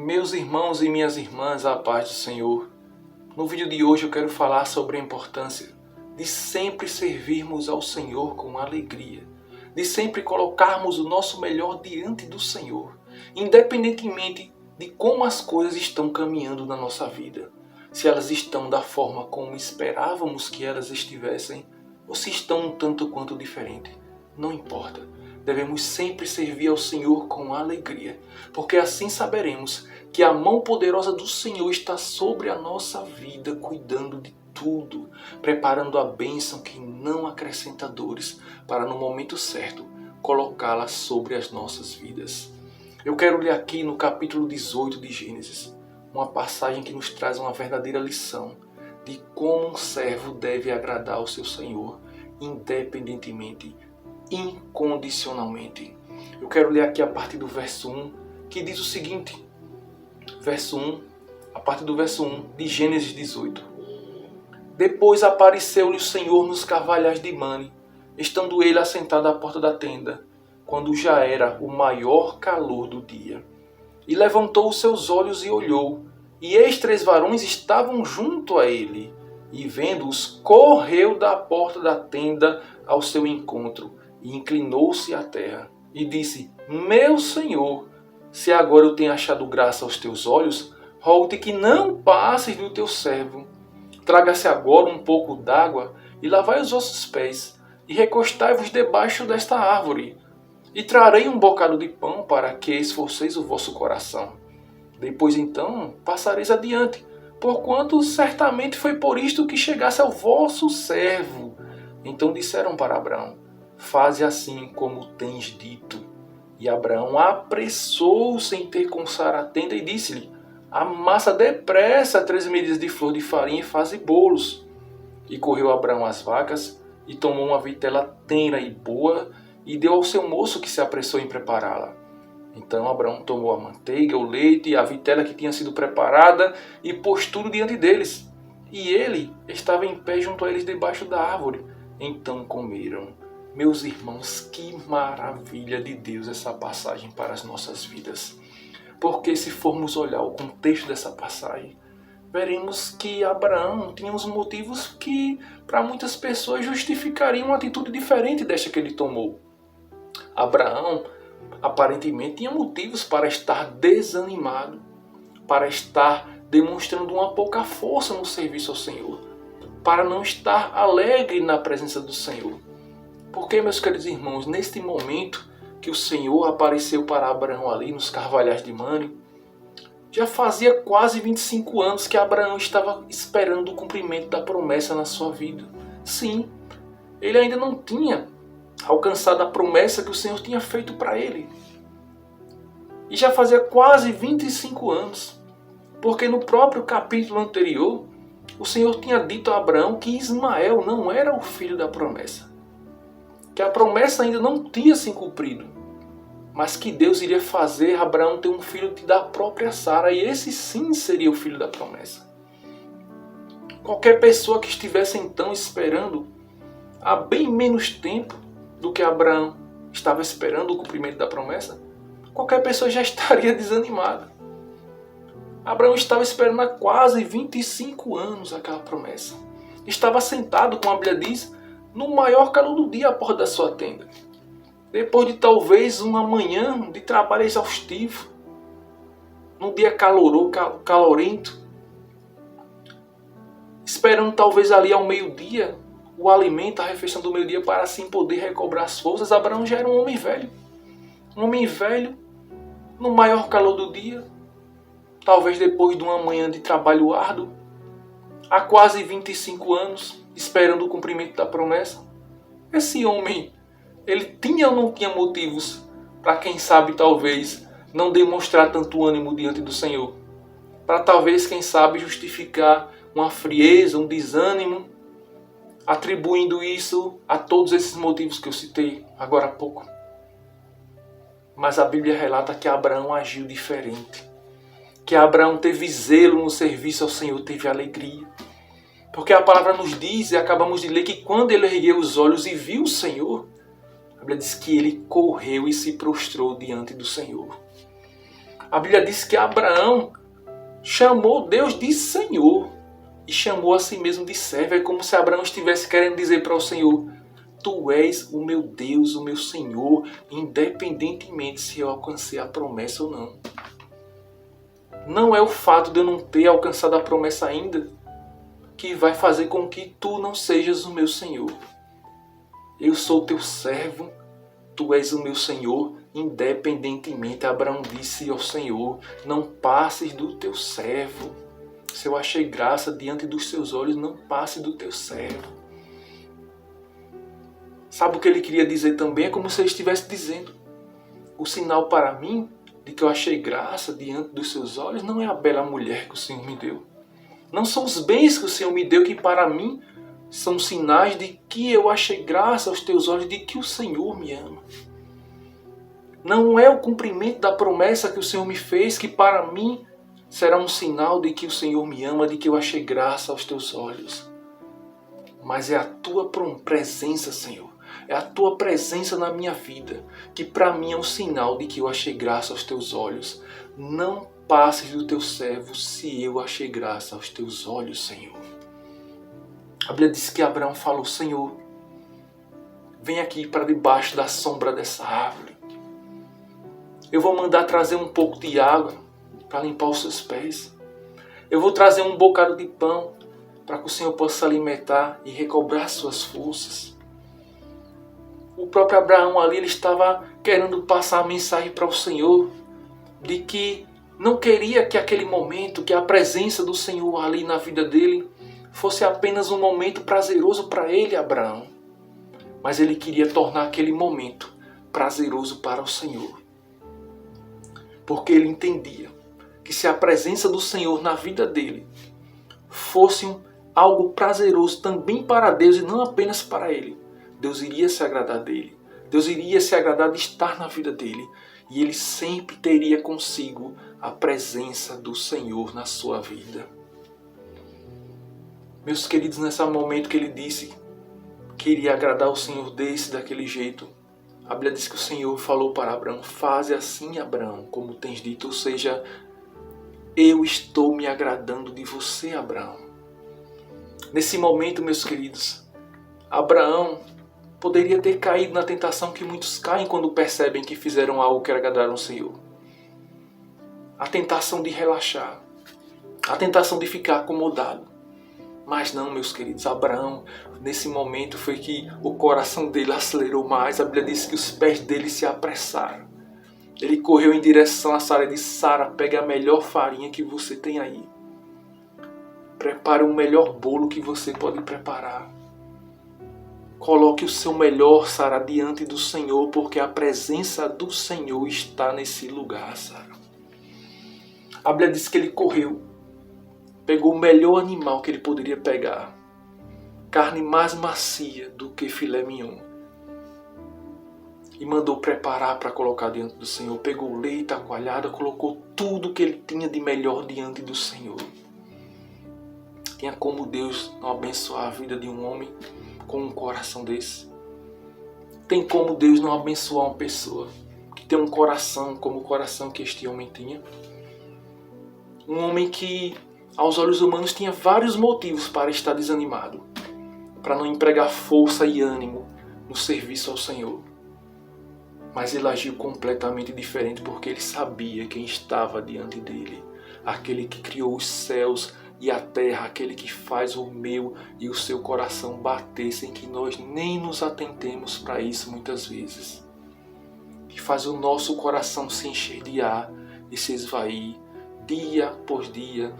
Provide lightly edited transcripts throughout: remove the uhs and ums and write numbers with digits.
Meus irmãos e minhas irmãs, a paz do Senhor. No vídeo de hoje eu quero falar sobre a importância de sempre servirmos ao Senhor com alegria, de sempre colocarmos o nosso melhor diante do Senhor, independentemente de como as coisas estão caminhando na nossa vida. Se elas estão da forma como esperávamos que elas estivessem, ou se estão um tanto quanto diferente, não importa. Devemos sempre servir ao Senhor com alegria, porque assim saberemos que a mão poderosa do Senhor está sobre a nossa vida, cuidando de tudo, preparando a bênção que não acrescenta dores, para no momento certo colocá-la sobre as nossas vidas. Eu quero ler aqui no capítulo 18 de Gênesis, uma passagem que nos traz uma verdadeira lição de como um servo deve agradar ao seu Senhor, independentemente, incondicionalmente. Eu quero ler aqui a partir do verso 1, que diz o seguinte, a partir do verso 1 de Gênesis 18. Depois apareceu-lhe o Senhor nos carvalhais de Mane, estando ele assentado à porta da tenda, quando já era o maior calor do dia. E levantou os seus olhos e olhou, e eis 3 varões estavam junto a ele, e vendo-os, correu da porta da tenda ao seu encontro, e inclinou-se à terra, e disse: Meu Senhor, se agora eu tenho achado graça aos teus olhos, rogo-te que não passes do teu servo. Traga-se agora um pouco d'água, e lavai os vossos pés, e recostai-vos debaixo desta árvore, e trarei um bocado de pão para que esforceis o vosso coração. Depois então passareis adiante, porquanto certamente foi por isto que chegasse ao vosso servo. Então disseram para Abraão: Faze assim como tens dito. E Abraão apressou-se em perconçar a tenda e disse-lhe: Amassa depressa 3 medidas de flor de farinha e faze bolos. E correu Abraão às vacas, e tomou uma vitela tenra e boa, e deu ao seu moço, que se apressou em prepará-la. Então Abraão tomou a manteiga, o leite e a vitela que tinha sido preparada, e pôs tudo diante deles. E ele estava em pé junto a eles debaixo da árvore. Então comeram. Meus irmãos, que maravilha de Deus essa passagem para as nossas vidas. Porque se formos olhar o contexto dessa passagem, veremos que Abraão tinha uns motivos que para muitas pessoas justificariam uma atitude diferente desta que ele tomou. Abraão aparentemente tinha motivos para estar desanimado, para estar demonstrando uma pouca força no serviço ao Senhor, para não estar alegre na presença do Senhor. Porque, meus queridos irmãos, neste momento que o Senhor apareceu para Abraão ali nos carvalhais de Mane, já fazia quase 25 anos que Abraão estava esperando o cumprimento da promessa na sua vida. Sim, ele ainda não tinha alcançado a promessa que o Senhor tinha feito para ele. E já fazia quase 25 anos, porque no próprio capítulo anterior, o Senhor tinha dito a Abraão que Ismael não era o filho da promessa, que a promessa ainda não tinha se cumprido, mas que Deus iria fazer Abraão ter um filho da própria Sara, e esse sim seria o filho da promessa. Qualquer pessoa que estivesse então esperando há bem menos tempo do que Abraão estava esperando o cumprimento da promessa, qualquer pessoa já estaria desanimada. Abraão estava esperando há quase 25 anos aquela promessa. Estava sentado, como a Bíblia diz, no maior calor do dia à porta da sua tenda. Depois de talvez uma manhã de trabalho exaustivo, num dia calorento, esperando talvez ali ao meio-dia, o alimento, a refeição do meio-dia, para assim poder recobrar as forças. Abraão já era um homem velho. Um homem velho, no maior calor do dia, talvez depois de uma manhã de trabalho árduo, há quase 25 anos, esperando o cumprimento da promessa. Esse homem, ele tinha ou não tinha motivos para, quem sabe, talvez, não demonstrar tanto ânimo diante do Senhor? Para talvez, quem sabe, justificar uma frieza, um desânimo, atribuindo isso a todos esses motivos que eu citei agora há pouco. Mas a Bíblia relata que Abraão agiu diferente. Que Abraão teve zelo no serviço ao Senhor, teve alegria. Porque a palavra nos diz, e acabamos de ler, que quando ele ergueu os olhos e viu o Senhor, a Bíblia diz que ele correu e se prostrou diante do Senhor. A Bíblia diz que Abraão chamou Deus de Senhor e chamou a si mesmo de servo. É como se Abraão estivesse querendo dizer para o Senhor: Tu és o meu Deus, o meu Senhor, independentemente se eu alcancei a promessa ou não. Não é o fato de eu não ter alcançado a promessa ainda que vai fazer com que tu não sejas o meu Senhor. Eu sou teu servo, tu és o meu Senhor, independentemente. Abraão disse ao Senhor: não passes do teu servo. Se eu achei graça diante dos seus olhos, não passe do teu servo. Sabe o que ele queria dizer também? É como se ele estivesse dizendo: o sinal para mim de que eu achei graça diante dos seus olhos não é a bela mulher que o Senhor me deu. Não são os bens que o Senhor me deu que para mim são sinais de que eu achei graça aos teus olhos, de que o Senhor me ama. Não é o cumprimento da promessa que o Senhor me fez que para mim será um sinal de que o Senhor me ama, de que eu achei graça aos teus olhos. Mas é a tua presença, Senhor. É a tua presença na minha vida que para mim é um sinal de que eu achei graça aos teus olhos. Não passes do teu servo se eu achei graça aos teus olhos, Senhor. A Bíblia diz que Abraão falou: Senhor, vem aqui para debaixo da sombra dessa árvore. Eu vou mandar trazer um pouco de água para limpar os seus pés. Eu vou trazer um bocado de pão para que o Senhor possa alimentar e recobrar suas forças. O próprio Abraão ali, ele estava querendo passar a mensagem para o Senhor de que não queria que aquele momento, que a presença do Senhor ali na vida dele fosse apenas um momento prazeroso para ele, Abraão. Mas ele queria tornar aquele momento prazeroso para o Senhor. Porque ele entendia que se a presença do Senhor na vida dele fosse algo prazeroso também para Deus e não apenas para ele, Deus iria se agradar dele. Deus iria se agradar de estar na vida dele. E ele sempre teria consigo a presença do Senhor na sua vida. Meus queridos, nesse momento que ele disse que iria agradar o Senhor daquele jeito, a Bíblia diz que o Senhor falou para Abraão: faze assim, Abraão, como tens dito. Ou seja, eu estou me agradando de você, Abraão. Nesse momento, meus queridos, Abraão poderia ter caído na tentação que muitos caem quando percebem que fizeram algo que agradaram ao Senhor. A tentação de relaxar. A tentação de ficar acomodado. Mas não, meus queridos, Abraão, nesse momento foi que o coração dele acelerou mais. A Bíblia diz que os pés dele se apressaram. Ele correu em direção a Sara e disse: Sara, pega a melhor farinha que você tem aí. Prepare o melhor bolo que você pode preparar. Coloque o seu melhor, Sara, diante do Senhor, porque a presença do Senhor está nesse lugar, Sara. A Bíblia diz que ele correu, pegou o melhor animal que ele poderia pegar, carne mais macia do que filé mignon, e mandou preparar para colocar diante do Senhor. Pegou leite, a coalhada, colocou tudo que ele tinha de melhor diante do Senhor. Tinha como Deus não abençoar a vida de um homem com um coração desse? Tem como Deus não abençoar uma pessoa que tem um coração como o coração que este homem tinha? Um homem que, aos olhos humanos, tinha vários motivos para estar desanimado, para não empregar força e ânimo no serviço ao Senhor. Mas ele agiu completamente diferente, porque ele sabia quem estava diante dele. Aquele que criou os céus e a terra, aquele que faz o meu e o seu coração bater sem que nós nem nos atentemos para isso muitas vezes. Que faz o nosso coração se encher de ar e se esvair dia após dia,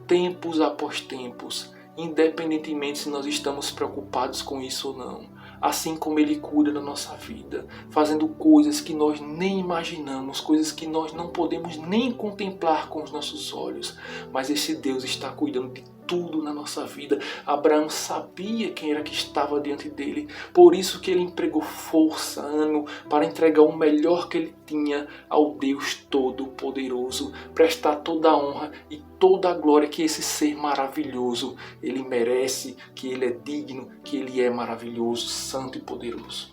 tempos após tempos, independentemente se nós estamos preocupados com isso ou não. Assim como Ele cuida da nossa vida, fazendo coisas que nós nem imaginamos, coisas que nós não podemos nem contemplar com os nossos olhos. Mas esse Deus está cuidando de tudo na nossa vida. Abraão sabia quem era que estava diante dele, por isso que ele empregou força, ânimo, para entregar o melhor que ele tinha ao Deus Todo-Poderoso, prestar toda a honra e toda a glória que esse ser maravilhoso ele merece, que ele é digno, que ele é maravilhoso, santo e poderoso.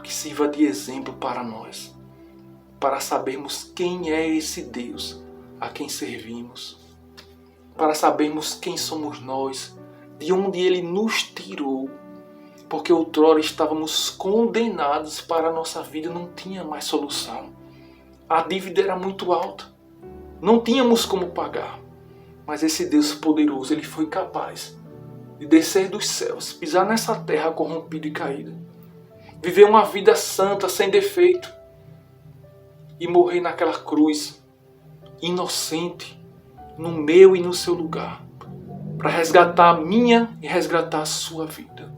Que sirva de exemplo para nós, para sabermos quem é esse Deus a quem servimos, para sabermos quem somos nós, de onde Ele nos tirou, porque outrora estávamos condenados para a nossa vida, não tinha mais solução. A dívida era muito alta, não tínhamos como pagar, mas esse Deus poderoso, Ele foi capaz de descer dos céus, pisar nessa terra corrompida e caída, viver uma vida santa, sem defeito, e morrer naquela cruz, inocente, no meu e no seu lugar, para resgatar a minha e resgatar a sua vida.